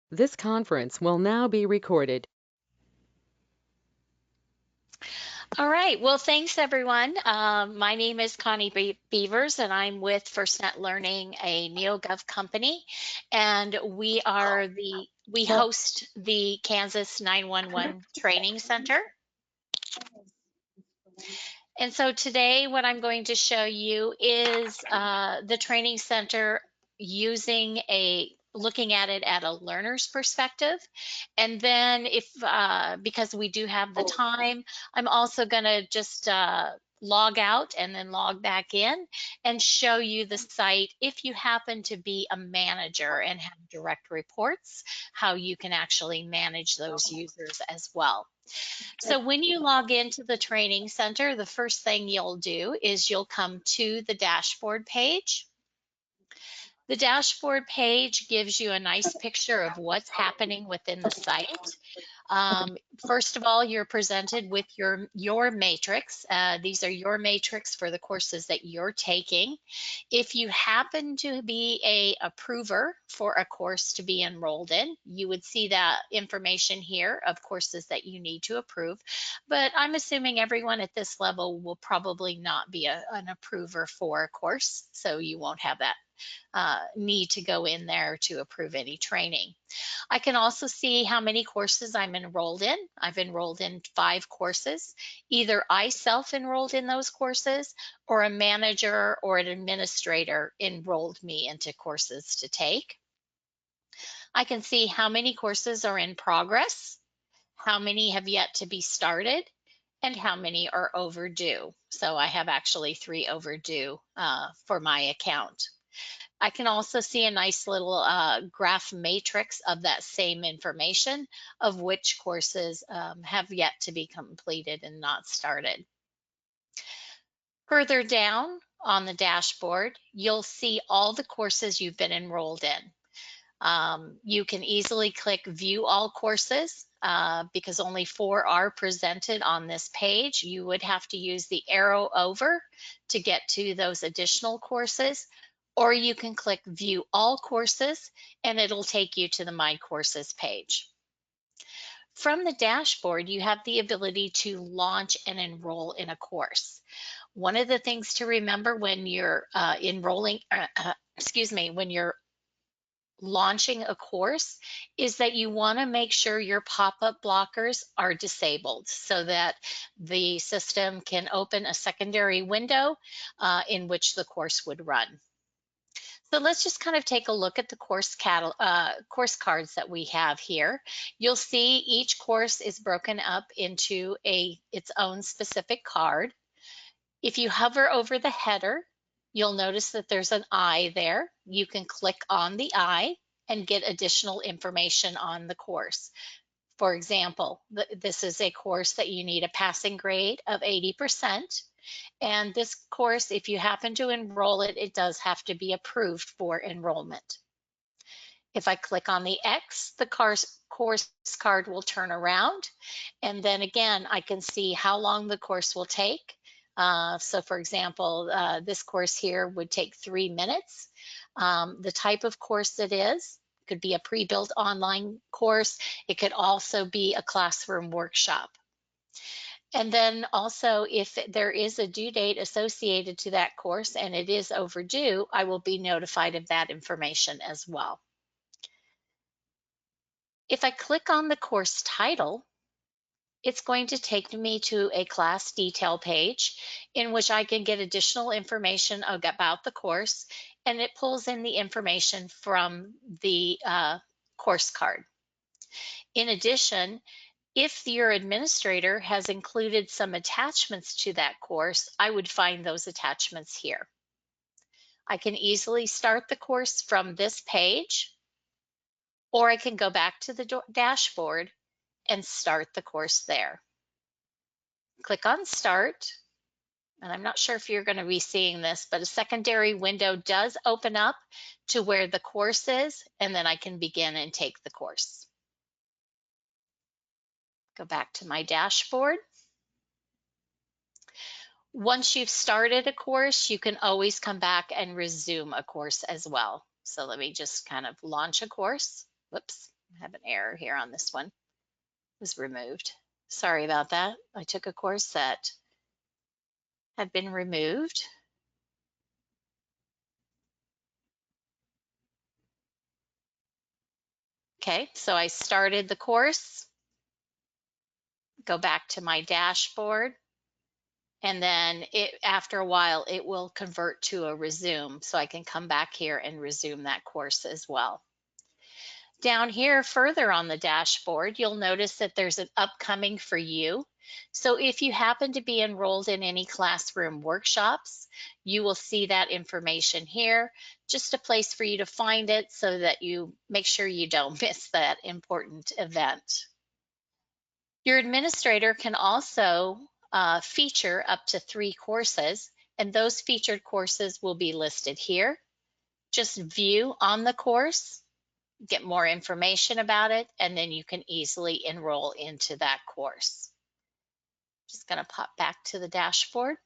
This conference will now be recorded. All right. Well, thanks everyone. My name is Connie Beavers, and I'm with FirstNet Learning, a NeoGov company, and we host the Kansas 911 Training Center. And so today, what I'm going to show you is the training center looking at it at a learner's perspective. And then because we do have the time, I'm also going to just log out and then log back in and show you the site if you happen to be a manager and have direct reports, how you can actually manage those users as well. So when you log into the training center, the first thing you'll do is you'll come to the dashboard page. The dashboard page gives you a nice picture of what's happening within the site. First of all, you're presented with your matrix. These are your matrix for the courses that you're taking. If you happen to be a approver for a course to be enrolled in, you would see that information here of courses that you need to approve. But I'm assuming everyone at this level will probably not be an approver for a course, so you won't have that need to go in there to approve any training. I can also see how many courses I'm enrolled in. I've enrolled in 5 courses. Either I self-enrolled in those courses or a manager or an administrator enrolled me into courses to take. I can see how many courses are in progress, how many have yet to be started, and how many are overdue. So I have actually 3 overdue for my account. I can also see a nice little graph matrix of that same information of which courses have yet to be completed and not started. Further down on the dashboard, you'll see all the courses you've been enrolled in. You can easily click View All Courses because only 4 are presented on this page. You would have to use the arrow over to get to those additional courses, or you can click View All Courses and it'll take you to the My Courses page. From the dashboard, you have the ability to launch and enroll in a course. One of the things to remember when you're when you're launching a course is that you want to make sure your pop-up blockers are disabled so that the system can open a secondary window in which the course would run. So let's just kind of take a look at the course cards that we have here. You'll see each course is broken up into its own specific card. If you hover over the header, you'll notice that there's an I there. You can click on the I and get additional information on the course. For example, this is a course that you need a passing grade of 80%. And this course, if you happen to enroll it, it does have to be approved for enrollment. If I click on the X, the course card will turn around. And then again, I can see how long the course will take. So for example, this course here would take 3 minutes. The type of course it is could be a pre-built online course. It could also be a classroom workshop. And then also, if there is a due date associated to that course and it is overdue, I will be notified of that information as well. If I click on the course title, it's going to take me to a class detail page in which I can get additional information about the course, and it pulls in the information from the course card. In addition, if your administrator has included some attachments to that course, I would find those attachments here. I can easily start the course from this page, or I can go back to the dashboard and start the course there. Click on Start, and I'm not sure if you're going to be seeing this, but a secondary window does open up to where the course is, and then I can begin and take the course. Go back to my dashboard. Once you've started a course, you can always come back and resume a course as well. So let me just kind of launch a course. Whoops, I have an error here on this one. It was removed. Sorry about that. I took a course that had been removed. Okay, so I started the course, go back to my dashboard, and then after a while, it will convert to a resume. So I can come back here and resume that course as well. Down here further on the dashboard, you'll notice that there's an upcoming for you. So if you happen to be enrolled in any classroom workshops, you will see that information here, just a place for you to find it so that you make sure you don't miss that important event. Your administrator can also feature up to 3 courses, and those featured courses will be listed here. Just view on the course, get more information about it, and then you can easily enroll into that course. Just going to pop back to the dashboard.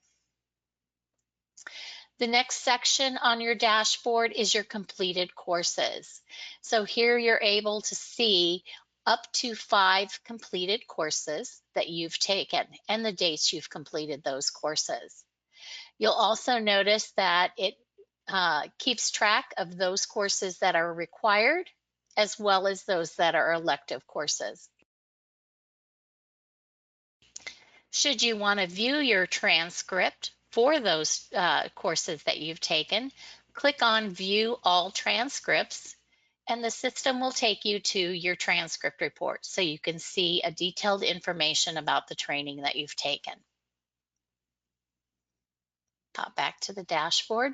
The next section on your dashboard is your completed courses. So here you're able to see up to 5 completed courses that you've taken and the dates you've completed those courses. You'll also notice that it keeps track of those courses that are required as well as those that are elective courses. Should you want to view your transcript for those courses that you've taken, click on View All Transcripts, and the system will take you to your transcript report so you can see a detailed information about the training that you've taken. Pop back to the dashboard.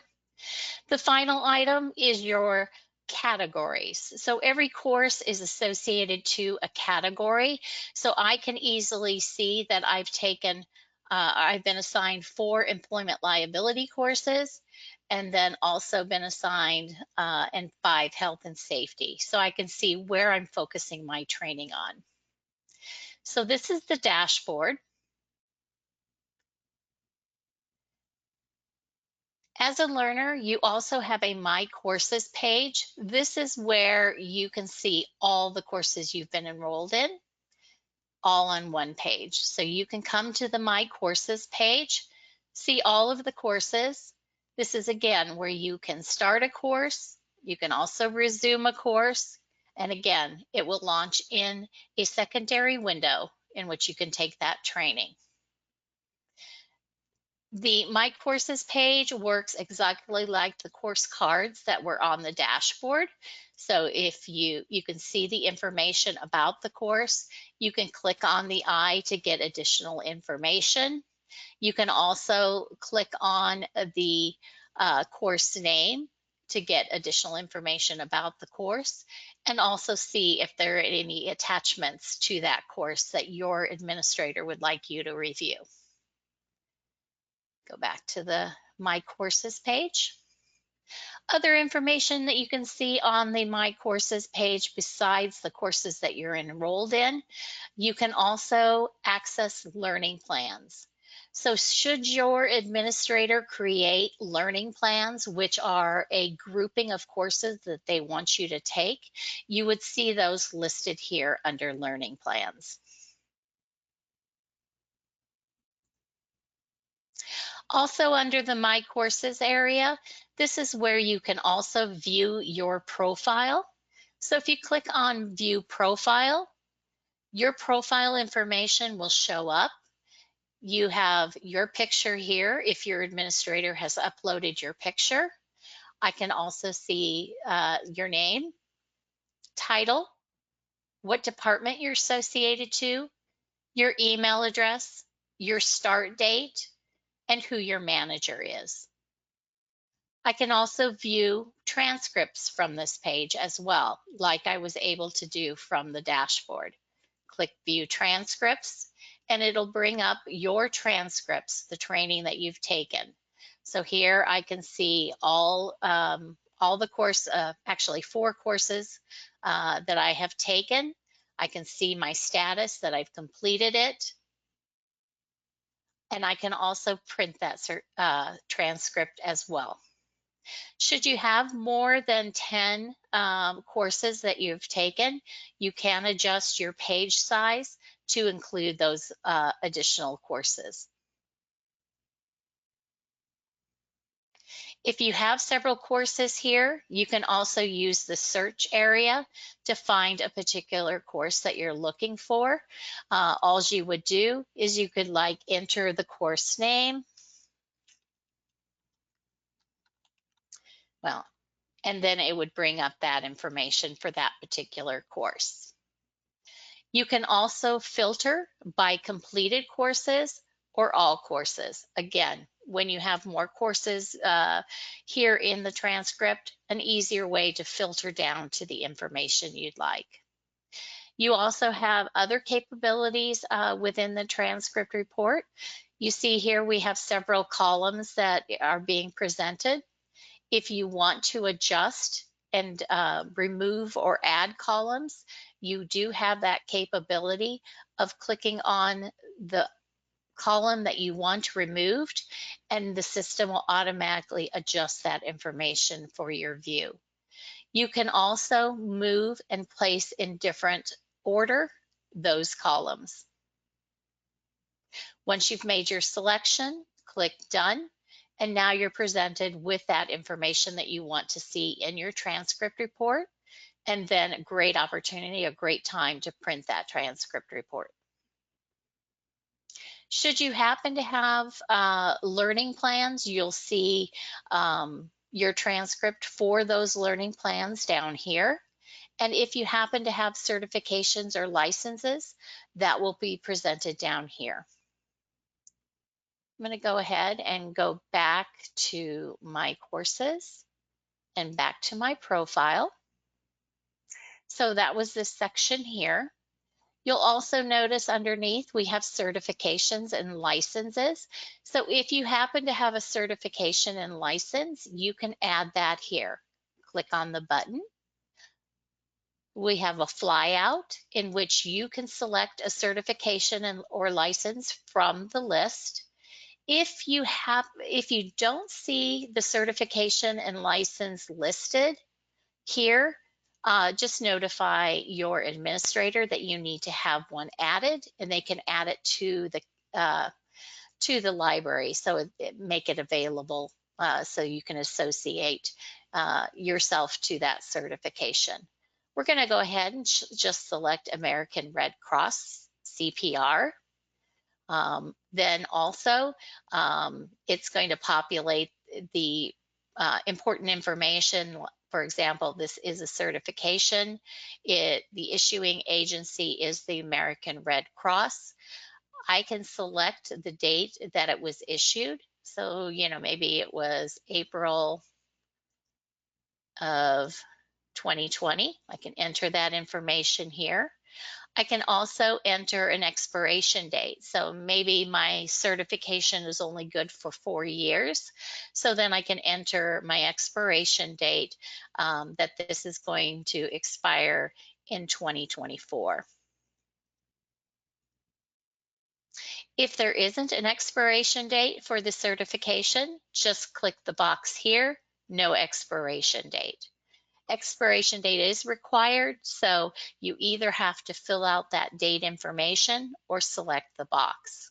The final item is your categories. So every course is associated to a category. So I can easily see that I've been assigned 4 employment liability courses, and then also been assigned and 5 health and safety. So I can see where I'm focusing my training on. So this is the dashboard. As a learner, you also have a My Courses page. This is where you can see all the courses you've been enrolled in, all on one page. So you can come to the My Courses page, see all of the courses. This is again where you can start a course. You can also resume a course. And again, it will launch in a secondary window in which you can take that training. The My Courses page works exactly like the course cards that were on the dashboard. So if you can see the information about the course, you can click on the I to get additional information. You can also click on the course name to get additional information about the course, and also see if there are any attachments to that course that your administrator would like you to review. Go back to the My Courses page. Other information that you can see on the My Courses page besides the courses that you're enrolled in, you can also access learning plans. So should your administrator create learning plans, which are a grouping of courses that they want you to take, you would see those listed here under learning plans. Also under the My Courses area, this is where you can also view your profile. So if you click on View Profile, your profile information will show up. You have your picture here if your administrator has uploaded your picture. I can also see your name, title, what department you're associated to, your email address, your start date, and who your manager is. I can also view transcripts from this page as well, like I was able to do from the dashboard. Click View Transcripts, and it'll bring up your transcripts, the training that you've taken. So here I can see all the course, actually 4 courses that I have taken. I can see my status that I've completed it. And I can also print that transcript as well. Should you have more than 10 courses that you've taken, you can adjust your page size to include those additional courses. If you have several courses here, you can also use the search area to find a particular course that you're looking for. All you would do is you could enter the course name. Well, and then it would bring up that information for that particular course. You can also filter by completed courses or all courses. Again, when you have more courses here in the transcript, an easier way to filter down to the information you'd like. You also have other capabilities within the transcript report. You see here we have several columns that are being presented. If you want to adjust and remove or add columns, you do have that capability of clicking on the column that you want removed, and the system will automatically adjust that information for your view. You can also move and place in different order those columns. Once you've made your selection, click Done, and now you're presented with that information that you want to see in your transcript report, and then a great opportunity, a great time to print that transcript report. Should you happen to have learning plans, you'll see your transcript for those learning plans down here. And if you happen to have certifications or licenses, that will be presented down here. I'm going to go ahead and go back to my courses and back to my profile. So that was this section here. You'll also notice underneath we have certifications and licenses. So if you happen to have a certification and license, you can add that here. Click on the button. We have a flyout in which you can select a certification or license from the list. If you don't see the certification and license listed here, just notify your administrator that you need to have one added, and they can add it to the library, so make it available so you can associate yourself to that certification. We're going to go ahead and just select American Red Cross CPR. Then also, it's going to populate the important information. For example, this is a certification. The issuing agency is the American Red Cross. I can select the date that it was issued. So, maybe it was April of 2020. I can enter that information here. I can also enter an expiration date. So maybe my certification is only good for 4 years. So then I can enter my expiration date that this is going to expire in 2024. If there isn't an expiration date for the certification, just click the box here, no expiration date. Expiration date is required, so you either have to fill out that date information or select the box.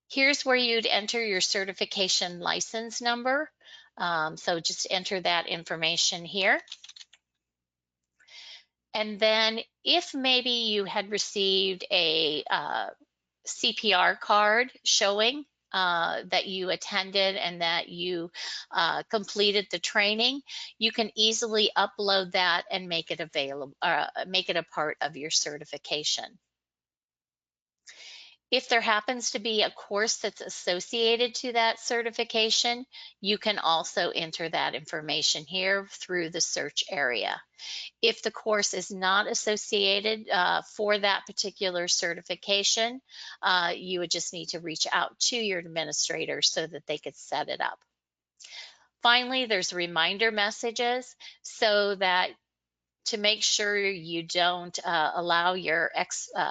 Here's where you'd enter your certification license number. So just enter that information here. And then if maybe you had received a CPR card showing that you attended and that you completed the training, you can easily upload that and make it available, make it a part of your certification. If there happens to be a course that's associated to that certification, you can also enter that information here through the search area. If the course is not associated for that particular certification, you would just need to reach out to your administrator so that they could set it up. Finally, there's reminder messages so that To make sure you don't allow your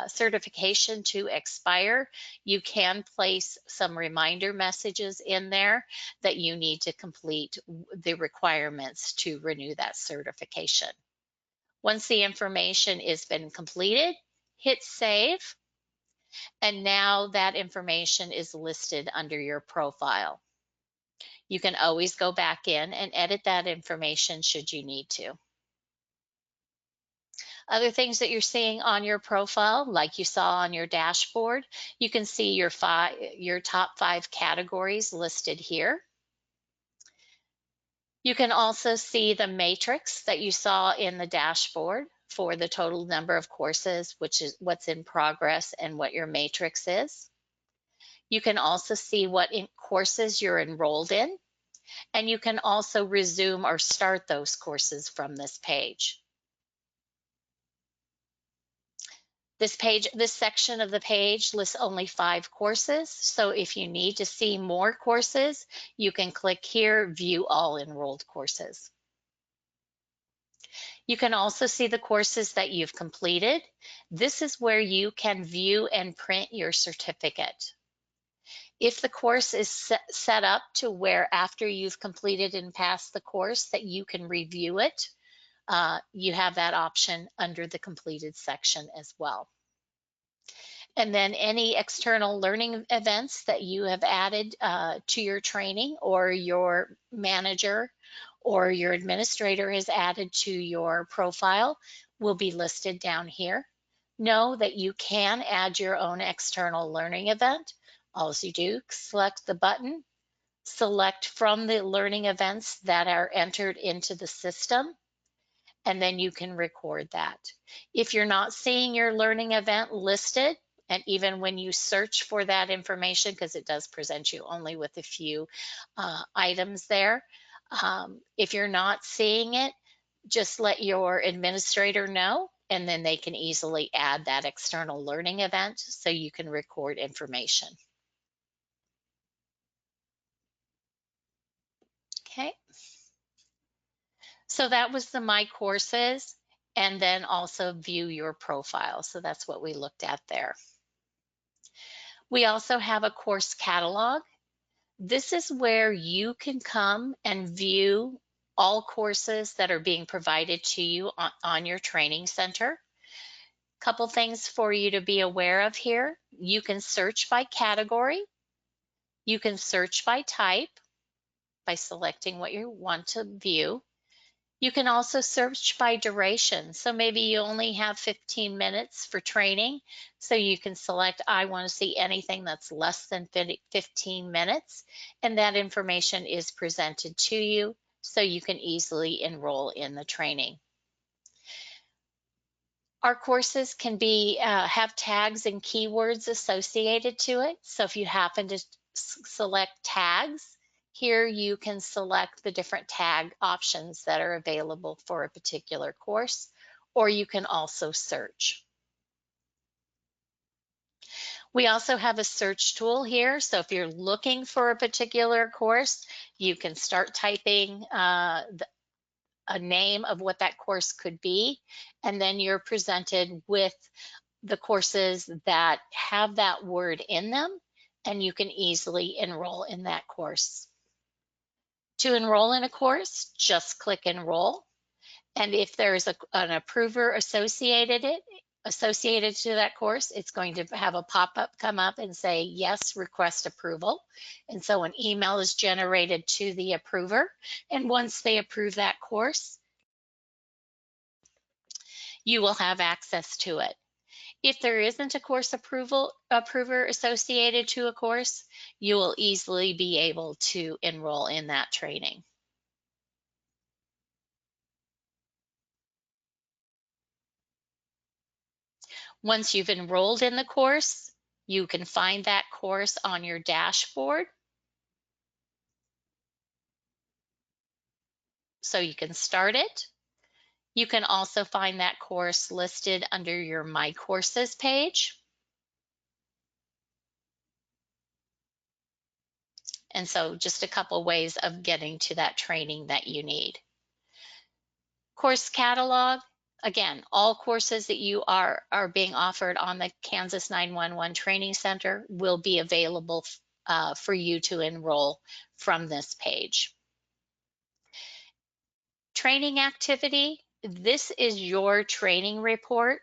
certification to expire, you can place some reminder messages in there that you need to complete the requirements to renew that certification. Once the information has been completed, hit save, and now that information is listed under your profile. You can always go back in and edit that information should you need to. Other things that you're seeing on your profile, like you saw on your dashboard, you can see your top 5 categories listed here. You can also see the matrix that you saw in the dashboard for the total number of courses, which is what's in progress and what your matrix is. You can also see what courses you're enrolled in, and you can also resume or start those courses from this page. This section of the page lists only 5 courses, so if you need to see more courses, you can click here, View All Enrolled Courses. You can also see the courses that you've completed. This is where you can view and print your certificate. If the course is set up to where after you've completed and passed the course that you can review it, you have that option under the completed section as well. And then any external learning events that you have added to your training, or your manager or your administrator has added to your profile, will be listed down here. Know that you can add your own external learning event. All you do, select the button, select from the learning events that are entered into the system, and then you can record that. If you're not seeing your learning event listed, and even when you search for that information, because it does present you only with a few items there, if you're not seeing it, just let your administrator know, and then they can easily add that external learning event so you can record information. Okay. So that was the My Courses, and then also view your profile. So that's what we looked at there. We also have a course catalog. This is where you can come and view all courses that are being provided to you on your training center. Couple things for you to be aware of here. You can search by category. You can search by type by selecting what you want to view. You can also search by duration. So maybe you only have 15 minutes for training. So you can select, I want to see anything that's less than 15 minutes. And that information is presented to you so you can easily enroll in the training. Our courses can have tags and keywords associated to it. So if you happen to select tags, here you can select the different tag options that are available for a particular course, or you can also search. We also have a search tool here. So if you're looking for a particular course, you can start typing a name of what that course could be, and then you're presented with the courses that have that word in them, and you can easily enroll in that course. To enroll in a course, just click Enroll, and if there's an approver associated to that course, it's going to have a pop-up come up and say, yes, request approval. And so an email is generated to the approver, and once they approve that course, you will have access to it. If there isn't a course approver associated to a course, you will easily be able to enroll in that training. Once you've enrolled in the course, you can find that course on your dashboard. So you can start it. You can also find that course listed under your My Courses page. And so just a couple ways of getting to that training that you need. Course catalog, Again, all courses that you are being offered on the Kansas 911 Training Center will be available for you to enroll from this page. Training activity, this is your training report.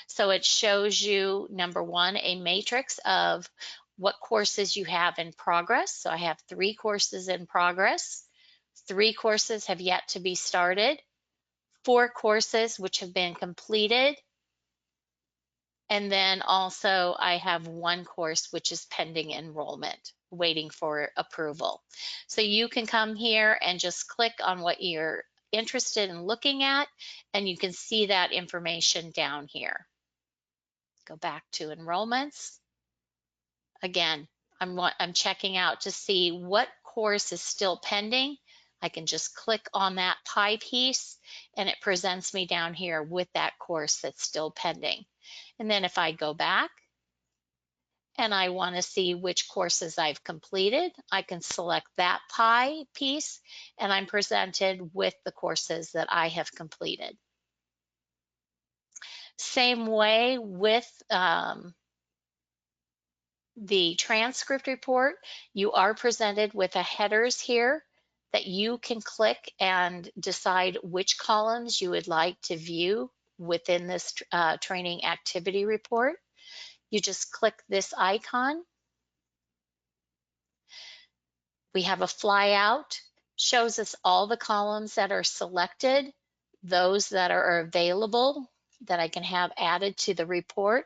So it shows you, number one, a matrix of what courses you have in progress. So I have 3 courses in progress. 3 courses have yet to be started. 4 courses which have been completed. And then also I have 1 course which is pending enrollment, waiting for approval. So you can come here and just click on what you're interested in looking at, and you can see that information down here. Go back to enrollments. Again, I'm checking out to see what course is still pending. I can just click on that pie piece and it presents me down here with that course that's still pending. And then if I go back and I want to see which courses I've completed, I can select that pie piece and I'm presented with the courses that I have completed. Same way with the transcript report, you are presented with a headers here that you can click and decide which columns you would like to view within this training activity report. You just click this icon. We have a flyout, shows us all the columns that are selected, those that are available that I can have added to the report.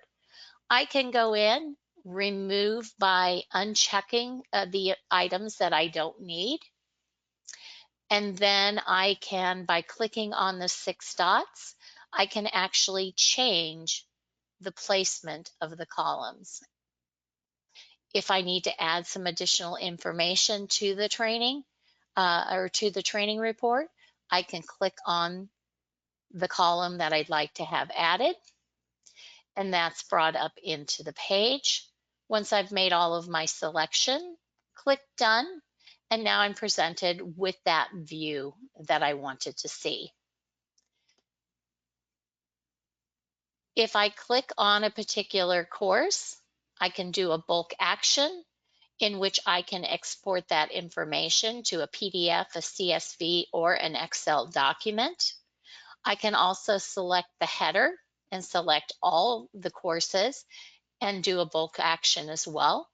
I can go in, remove by unchecking the items that I don't need. And then I can, by clicking on the 6 dots, I can actually change the placement of the columns. If I need to add some additional information to the training or to the training report, I can click on the column that I'd like to have added, and that's brought up into the page. Once I've made all of my selection, click done, and now I'm presented with that view that I wanted to see. If I click on a particular course, I can do a bulk action in which I can export that information to a PDF, a CSV, or an Excel document. I can also select the header and select all the courses and do a bulk action as well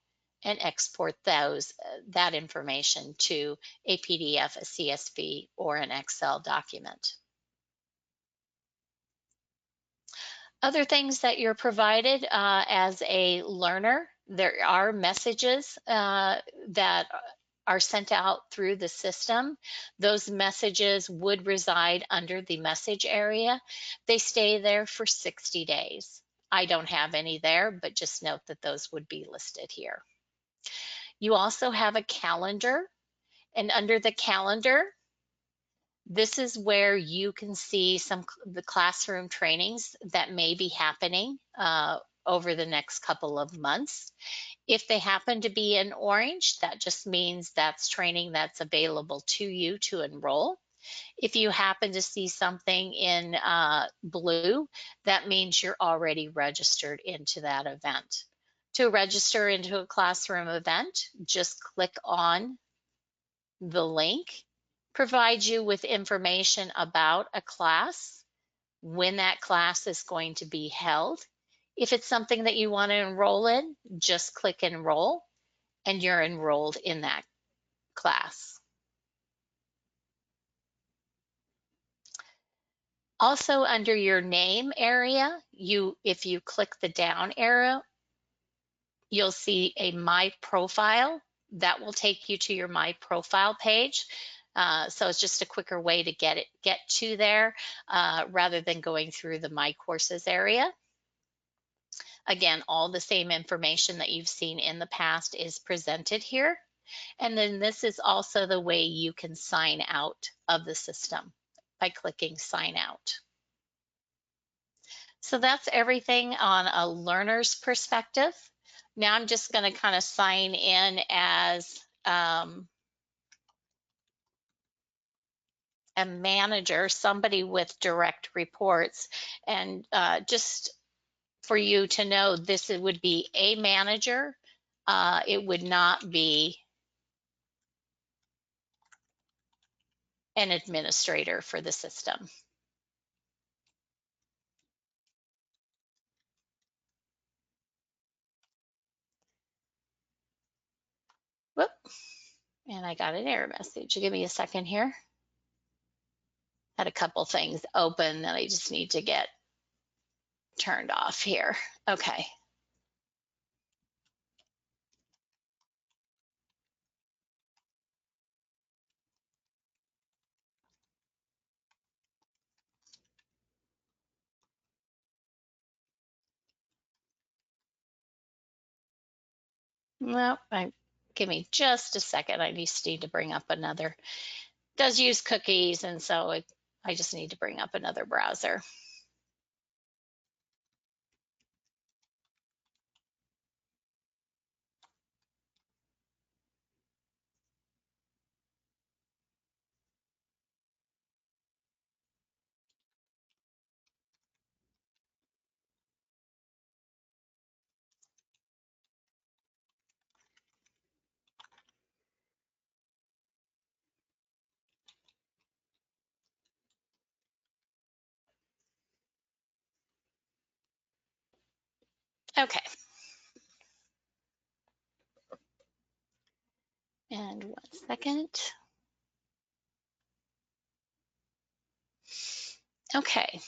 and export that information to a PDF, a CSV, or an Excel document. Other things that you're provided as a learner, there are messages that are sent out through the system. Those messages would reside under the message area. They stay there for 60 days. I don't have any there, but just note that those would be listed here. You also have a calendar, and under the calendar, this is where you can see some the classroom trainings that may be happening over the next couple of months. If they happen to be in orange, that just means that's training that's available to you to enroll. If you happen to see something in blue, that means you're already registered into that event. To register into a classroom event, just click on the link, provide you with information about a class, when that class is going to be held. If it's something that you want to enroll in, just click enroll and you're enrolled in that class. Also under your name area, if you click the down arrow, you'll see a My Profile. That will take you to your My Profile page. So it's just a quicker way to get to there rather than going through the My Courses area. Again, all the same information that you've seen in the past is presented here. And then this is also the way you can sign out of the system by clicking Sign Out. So that's everything on a learner's perspective. Now I'm just going to kind of sign in as a manager, somebody with direct reports. And just for you to know, this it would be a manager. It would not be an administrator for the system. Whoop. And I got an error message. Give me a second here. Had a couple things open that I just need to get turned off here. Okay. Well, give me just a second. I just need to bring up another. It does use cookies, and so I just need to bring up another browser. Okay. And 1 second. Okay.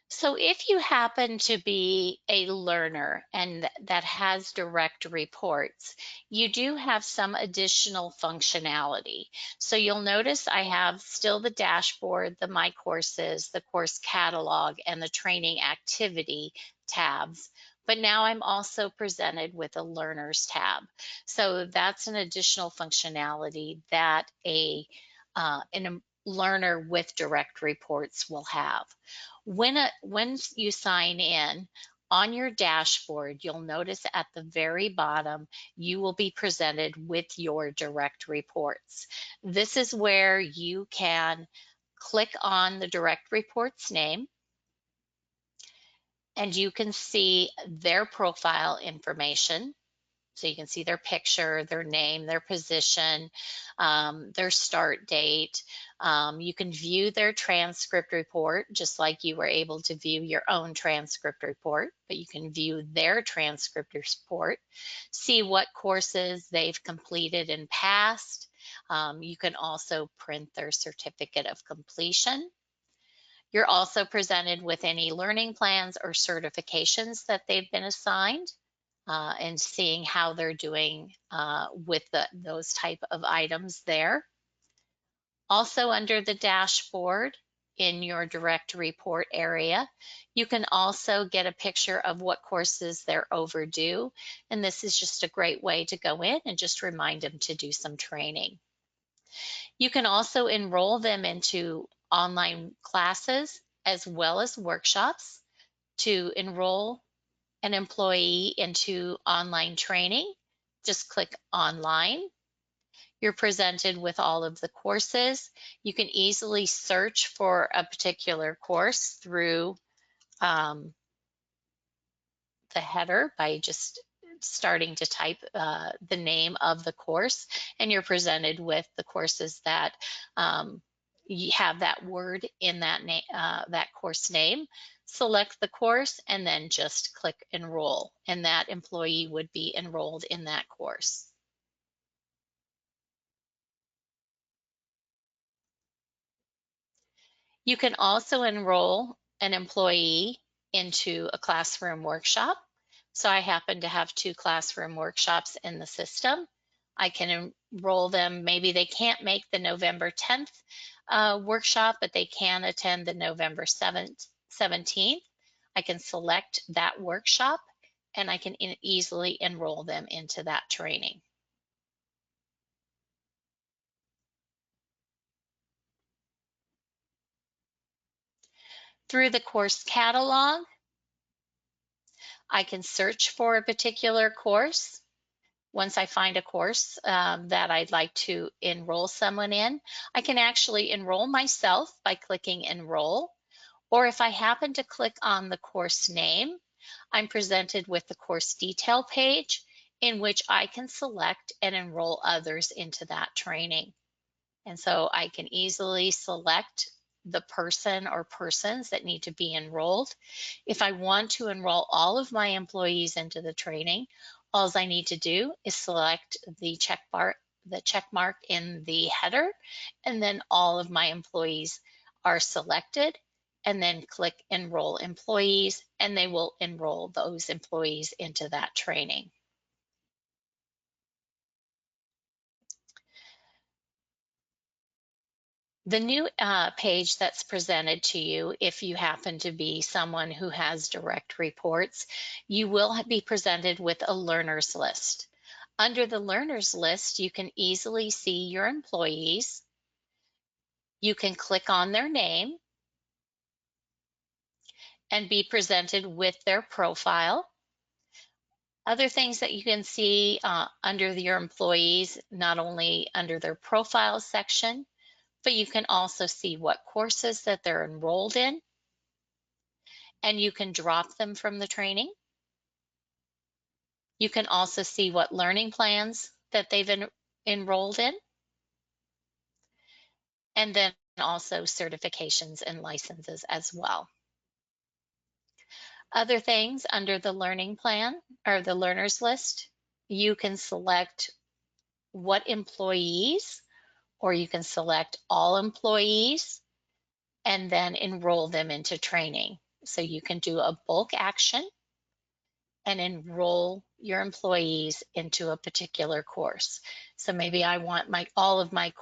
So if you happen to be a learner and that has direct reports, you do have some additional functionality. So you'll notice I have still the dashboard, the My Courses, the course catalog, and the training activity tabs. But now I'm also presented with a learners tab. So that's an additional functionality that a learner with direct reports will have. When you sign in on your dashboard, you'll notice at the very bottom, you will be presented with your direct reports. This is where you can click on the direct report's name and you can see their profile information. So you can see their picture, their name, their position, their start date. You can view their transcript report, just like you were able to view your own transcript report, but you can view their transcript report, see what courses they've completed and passed. You can also print their certificate of completion. You're also presented with any learning plans or certifications that they've been assigned. And seeing how they're doing with those type of items there. Also under the dashboard in your direct report area, you can also get a picture of what courses they're overdue. And this is just a great way to go in and just remind them to do some training. You can also enroll them into online classes as well as workshops. To enroll an employee into online training, just click online. You're presented with all of the courses. You can easily search for a particular course through the header by just starting to type the name of the course, and you're presented with the courses that you have that word in that name, that course name. Select the course and then just click enroll, and that employee would be enrolled in that course. You can also enroll an employee into a classroom workshop. So I happen to have 2 classroom workshops in the system. I can enroll them. Maybe they can't make the November 10th workshop, but they can attend the November 17th. I can select that workshop and I can easily enroll them into that training. Through the course catalog, I can search for a particular course. once I find a course that I'd like to enroll someone in, I can actually enroll myself by clicking enroll. Or if I happen to click on the course name, I'm presented with the course detail page in which I can select and enroll others into that training. And so I can easily select the person or persons that need to be enrolled. If I want to enroll all of my employees into the training, all I need to do is select the check mark in the header, and then all of my employees are selected, and then click enroll employees, and they will enroll those employees into that training. The new page that's presented to you, if you happen to be someone who has direct reports, you will be presented with a learners list. Under the learners list, you can easily see your employees. You can click on their name and be presented with their profile. Other things that you can see under your employees, not only under their profile section, but you can also see what courses that they're enrolled in, and you can drop them from the training. You can also see what learning plans that they've enrolled in, and then also certifications and licenses as well. Other things under the learning plan or the learners list, you can select what employees, or you can select all employees and then enroll them into training. So you can do a bulk action and enroll your employees into a particular course. So maybe I want all of my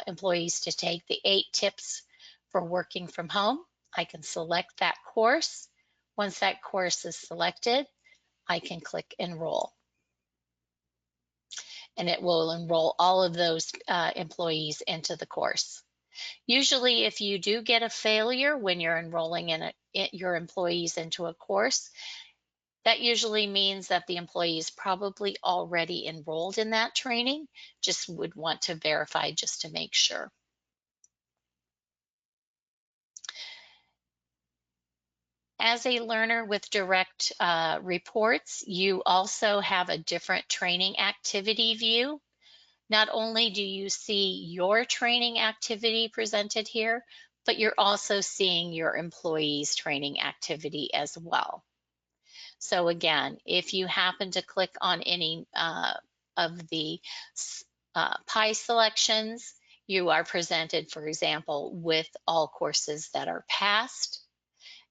employees to take the 8 tips for working from home. I can select that course. Once that course is selected, I can click enroll. And it will enroll all of those employees into the course. Usually, if you do get a failure when you're enrolling your employees into a course, that usually means that the employee is probably already enrolled in that training, just would want to verify just to make sure. As a learner with direct reports, you also have a different training activity view. Not only do you see your training activity presented here, but you're also seeing your employees' training activity as well. So again, if you happen to click on any of the pie selections, you are presented, for example, with all courses that are passed.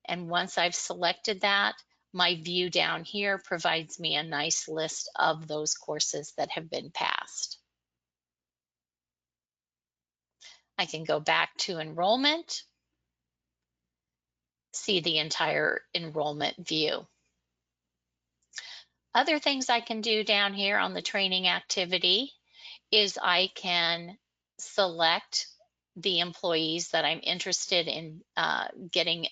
And once I've selected that, my view down here provides me a nice list of those courses that have been passed. I can go back to enrollment, see the entire enrollment view. Other things I can do down here on the training activity is I can select the employees that I'm interested in getting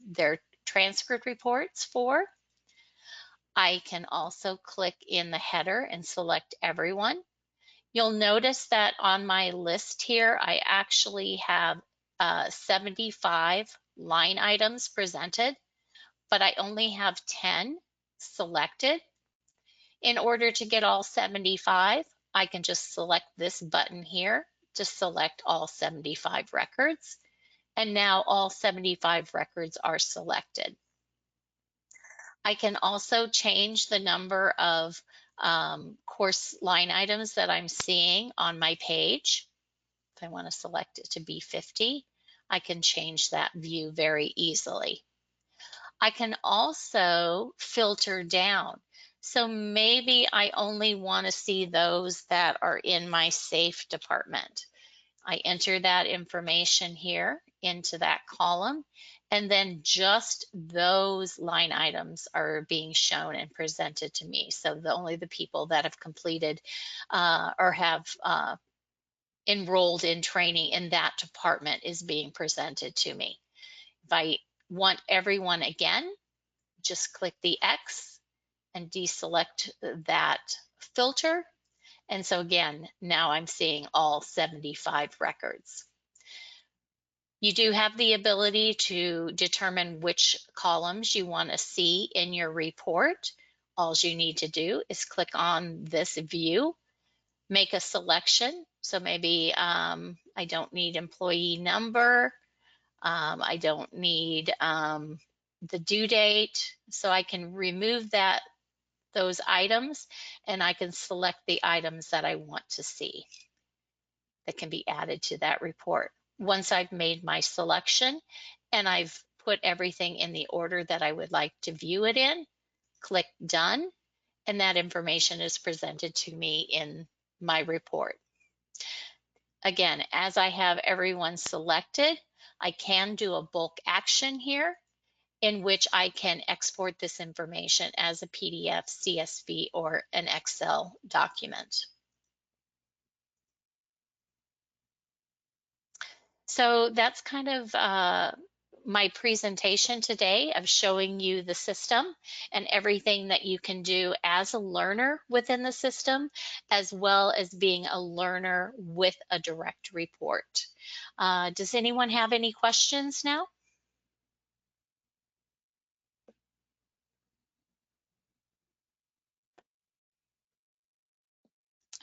their transcript reports for. I can also click in the header and select everyone. You'll notice that on my list here, I actually have 75 line items presented, but I only have 10 selected. In order to get all 75, I can just select this button here to select all 75 records. And now all 75 records are selected. I can also change the number of course line items that I'm seeing on my page. If I want to select it to be 50, I can change that view very easily. I can also filter down. So maybe I only want to see those that are in my SAFE department. I enter that information here into that column, and then just those line items are being shown and presented to me. So only the people that have completed or have enrolled in training in that department is being presented to me. If I want everyone again, just click the X and deselect that filter. And so again, now I'm seeing all 75 records. You do have the ability to determine which columns you want to see in your report. All you need to do is click on this view, make a selection. So maybe I don't need employee number. I don't need the due date. So I can remove those items, and I can select the items that I want to see that can be added to that report. Once I've made my selection and I've put everything in the order that I would like to view it in, click Done, and that information is presented to me in my report. Again, as I have everyone selected, I can do a bulk action here in which I can export this information as a PDF, CSV, or an Excel document. So that's kind of my presentation today of showing you the system and everything that you can do as a learner within the system, as well as being a learner with a direct report. Does anyone have any questions now?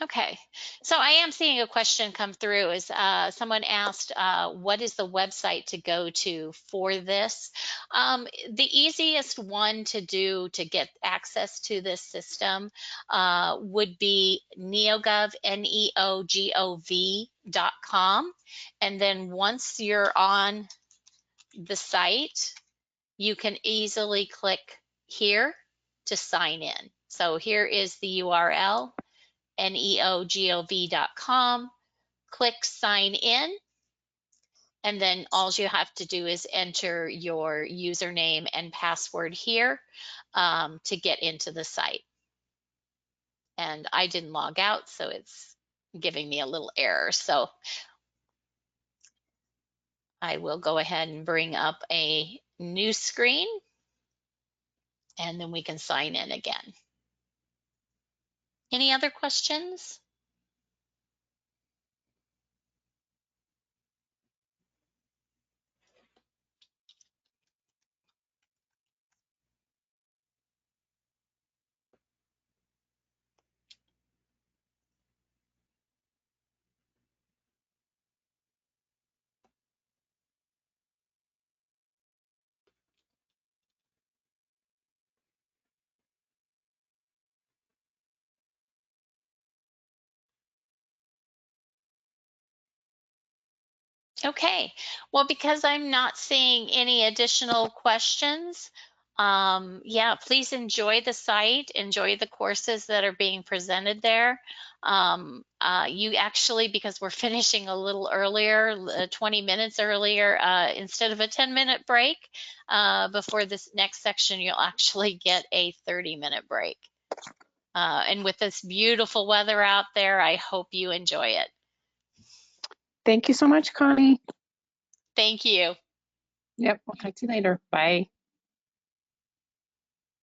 Okay, so I am seeing a question come through. Is someone asked, what is the website to go to for this? The easiest one to do to get access to this system would be neogov, neogov.com. And then once you're on the site, you can easily click here to sign in. So here is the URL. neogov.com, click sign in, and then all you have to do is enter your username and password here to get into the site. And I didn't log out, so it's giving me a little error. So I will go ahead and bring up a new screen, and then we can sign in again. Any other questions? Okay, well, because I'm not seeing any additional questions, yeah, please enjoy the site, enjoy the courses that are being presented there. You actually, because we're finishing a little earlier, 20 minutes earlier, instead of a 10-minute break before this next section, you'll actually get a 30-minute break. And with this beautiful weather out there, I hope you enjoy it. Thank you so much, Connie. Thank you. Yep, we'll talk to you later. Bye.